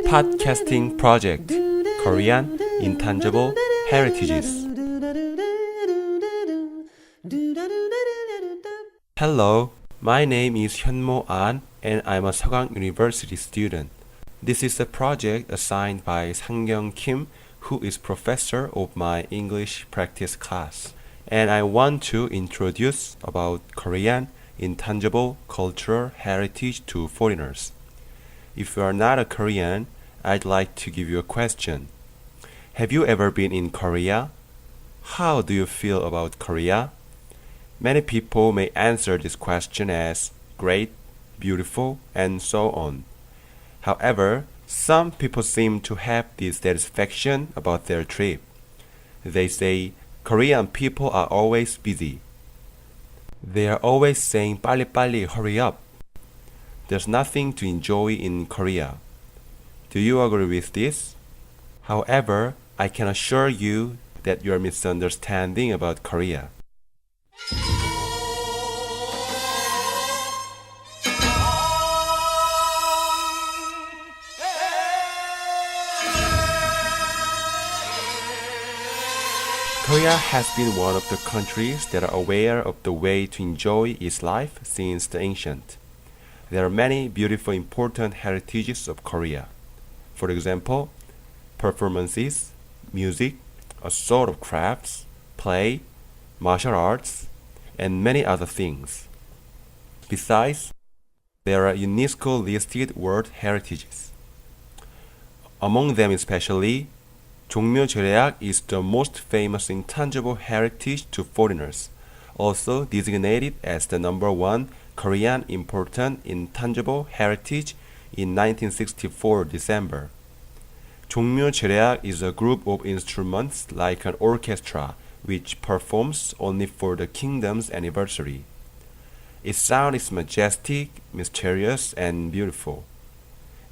Podcasting Project Korean Intangible Heritages. Hello, my name is Hyunmo An and I'm a Seogang University student. This is a project assigned by Sang-kyung Kim, who is professor of my English practice class. And I want to introduce about Korean intangible cultural heritage to foreigners. If you are not a Korean, I'd like to give you a question. Have you ever been in Korea? How do you feel about Korea? Many people may answer this question as great, beautiful, and so on. However, some people seem to have dissatisfaction about their trip. They say Korean people are always busy. They are always saying 빨리 hurry up. There's nothing to enjoy in Korea. Do you agree with this? However, I can assure you that you are misunderstanding about Korea. Korea has been one of the countries that are aware of the way to enjoy its life since the ancient. There are many beautiful important heritages of Korea. For example, performances, music, a sort of crafts, play, martial arts, and many other things. Besides, there are UNESCO-listed World Heritages. Among them especially, 종묘제례악 is the most famous intangible heritage to foreigners, also designated as the number one Korean important intangible heritage in 1964 December. 종묘제례악 is a group of instruments like an orchestra which performs only for the kingdom's anniversary. Its sound is majestic, mysterious, and beautiful.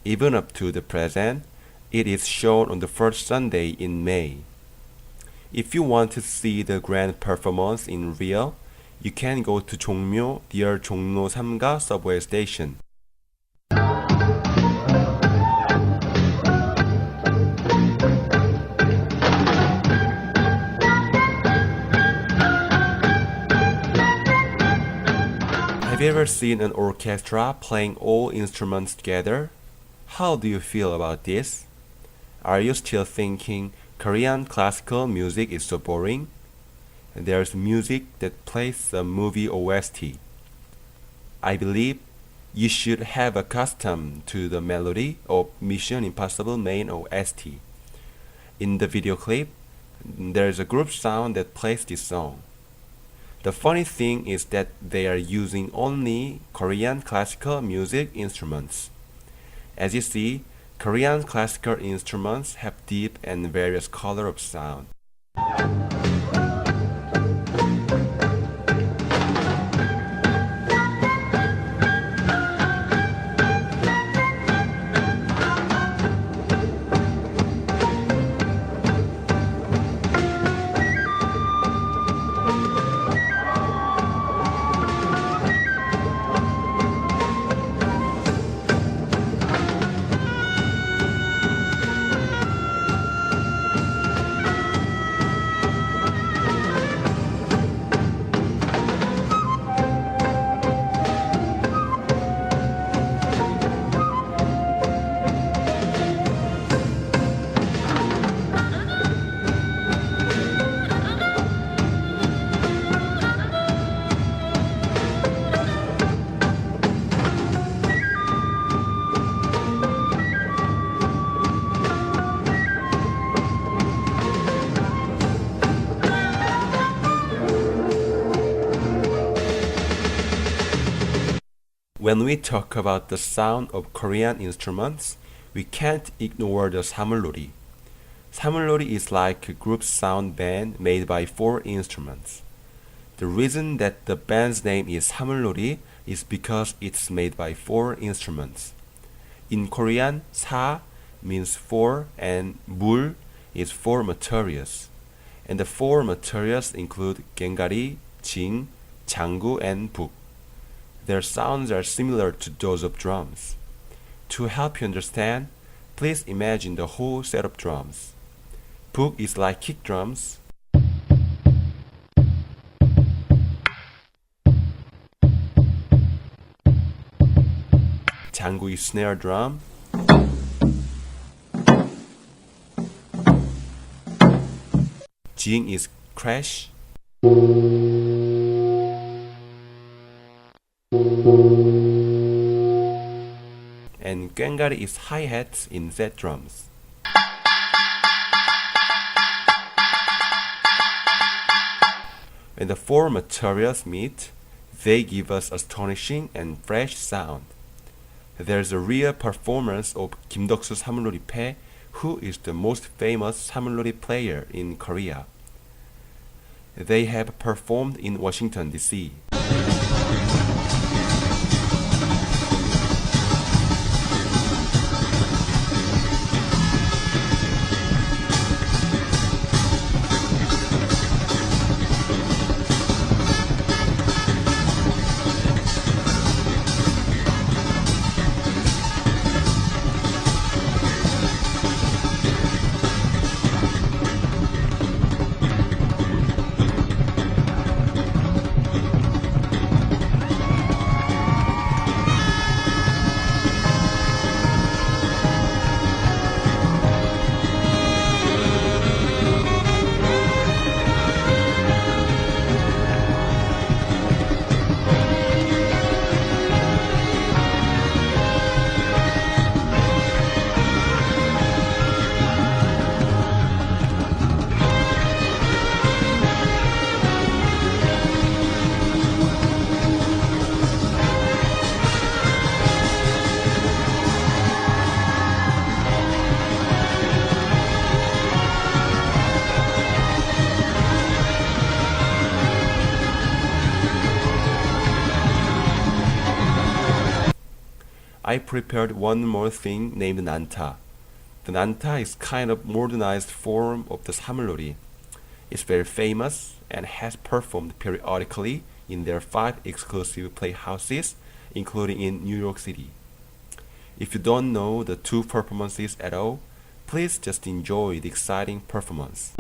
Even up to the present, it is shown on the first Sunday in May. If you want to see the grand performance in real, you can go to 종묘 near 종로 3가 subway station. Have you ever seen an orchestra playing all instruments together? How do you feel about this? Are you still thinking Korean classical music is so boring? There's music that plays a movie OST. I believe you should have accustomed to the melody of Mission Impossible main OST. In the video clip, there's a group sound that plays this song. The funny thing is that they are using only Korean classical music instruments. As you see, Korean classical instruments have deep and various color of sound. When we talk about the sound of Korean instruments, we can't ignore the 사물놀이. 사물놀이 is like a group sound band made by 4 instruments. The reason that the band's name is 사물놀이 is because it's made by 4 instruments. In Korean, 사 means 4 and 물 is 4 materials. And the 4 materials include 갱가리, 징, 장구, and 북. Their sounds are similar to those of drums. To help you understand, please imagine the whole set of drums. Puk is like kick drums. 장구 is snare drum. Jing is crash. And 꽹가리 is hi-hats in set drums. When the four materials meet, they give us astonishing and fresh sound. There's a real performance of 김덕수 사물놀이 패, who is the most famous 사물놀이 player in Korea. They have performed in Washington, D.C. I prepared one more thing named 난타. The 난타 is kind of modernized form of the 사물놀이. It's very famous and has performed periodically in their 5 exclusive playhouses, including in New York City. If you don't know the 2 performances at all, please just enjoy the exciting performance.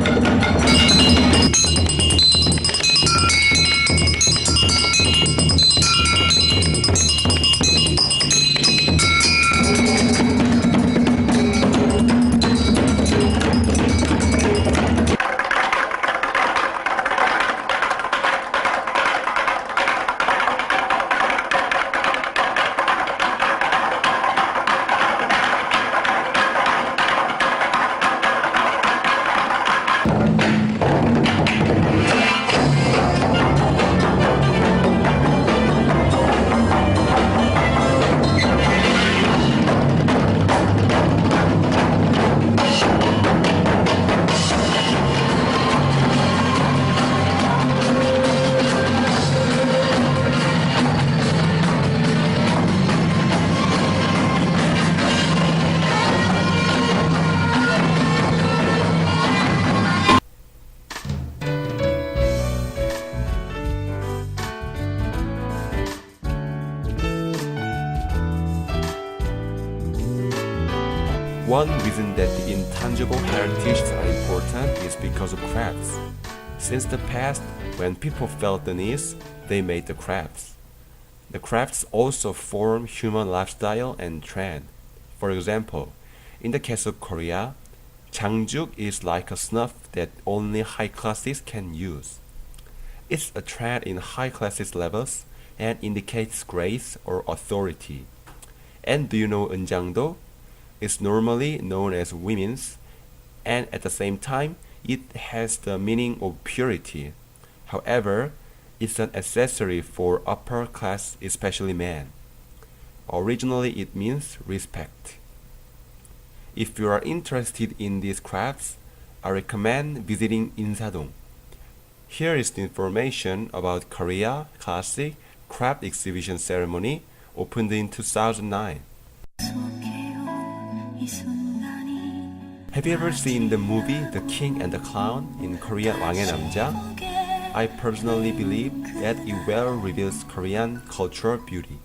One reason that the intangible heritages are important is because of crafts. Since the past, when people felt the needs, they made the crafts. The crafts also form human lifestyle and trend. For example, in the case of Korea, 장죽 is like a snuff that only high classes can use. It's a trend in high classes levels and indicates grace or authority. And do you know 은장도? It's normally known as women's, and at the same time, it has the meaning of purity. However, it's an accessory for upper class, especially men. Originally, it means respect. If you are interested in these crafts, I recommend visiting 인사동. Here is the information about Korea Classic Craft Exhibition Ceremony, opened in 2009. Have you ever seen the movie The King and the Clown in Korean 왕의 남자? I personally believe that it well reveals Korean cultural beauty,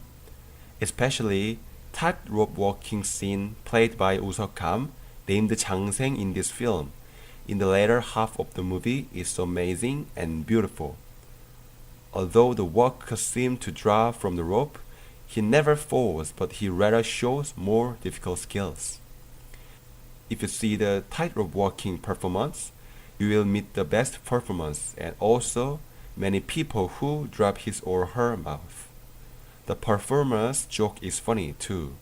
especially tightrope walking scene played by Usokam, named Jangseng in this film, in the latter half of the movie is so amazing and beautiful. Although the walker seemed to drop from the rope, he never falls, but he rather shows more difficult skills. If you see the tightrope walking performance, you will meet the best performance and also many people who drop his or her mouth. The performer's joke is funny too.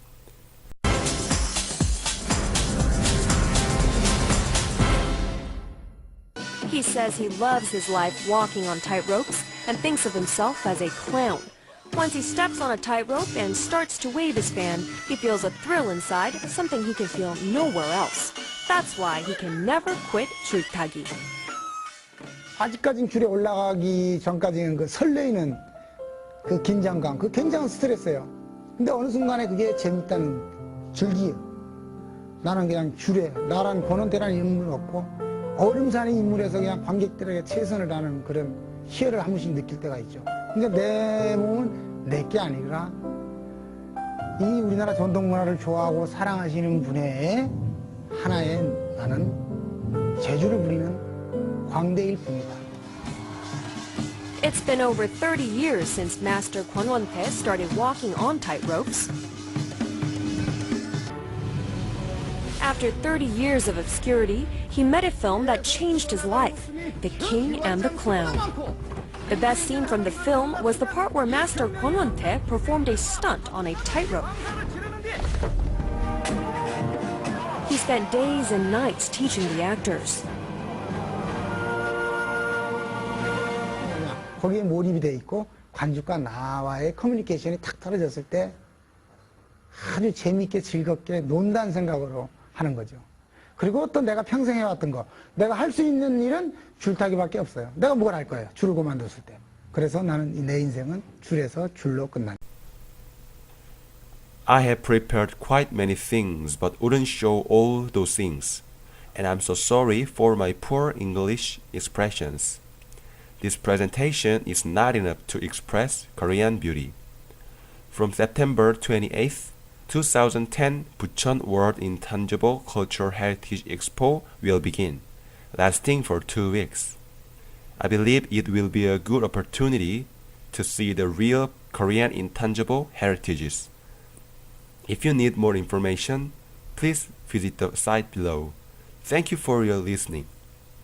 He says he loves his life walking on tightropes and thinks of himself as a clown. Once he steps on a tightrope and starts to wave his fan, he feels a thrill inside, something he can feel nowhere else. That's why he can never quit 줄타기. 아직까지는 줄에 올라가기 전까지는 그 설레이는 그 긴장감, 그 굉장한 스트레스예요. 근데 어느 순간에 그게 재밌다는 즐기요. 나는 그냥 줄에 나란 권원태라는 인물은 없고 어림산의 인물에서 그냥 관객들에게 최선을 다하는 그런 희열을 한 번씩 느낄 때가 있죠. 근데 내 몸은 내게 아니라 이 우리나라 전통 문화를 좋아하고 사랑하시는 분의 하나의 나는 재주를 부리는 광대일 뿐이다. It's been over 30 years since Master Kwon Won-tae started walking on tightropes. After 30 years of obscurity, he met a film that changed his life, The King and the Clown. The best scene from the film was the part where Master Kwon Won-tae performed a stunt on a tightrope. He spent days and nights teaching the actors. 거기에 몰입이 돼 있고 관객과 나와의 커뮤니케이션이 탁 떨어졌을 때 아주 재미있게 즐겁게 논다는 생각으로 하는 거죠. 그리고 또 내가 평생 해왔던 거, 내가 할 수 있는 일은 줄타기밖에 없어요. 내가 뭘 할 거예요, 줄을 그만뒀을 때. 그래서 나는 내 인생은 줄에서 줄로 끝난다. I have prepared quite many things but wouldn't show all those things, and I'm so sorry for my poor English expressions. This presentation is not enough to express Korean beauty. From September 28th, 2010, Bucheon World Intangible Cultural Heritage Expo will begin, lasting for 2 weeks. I believe it will be a good opportunity to see the real Korean intangible heritages. If you need more information, please visit the site below. Thank you for your listening.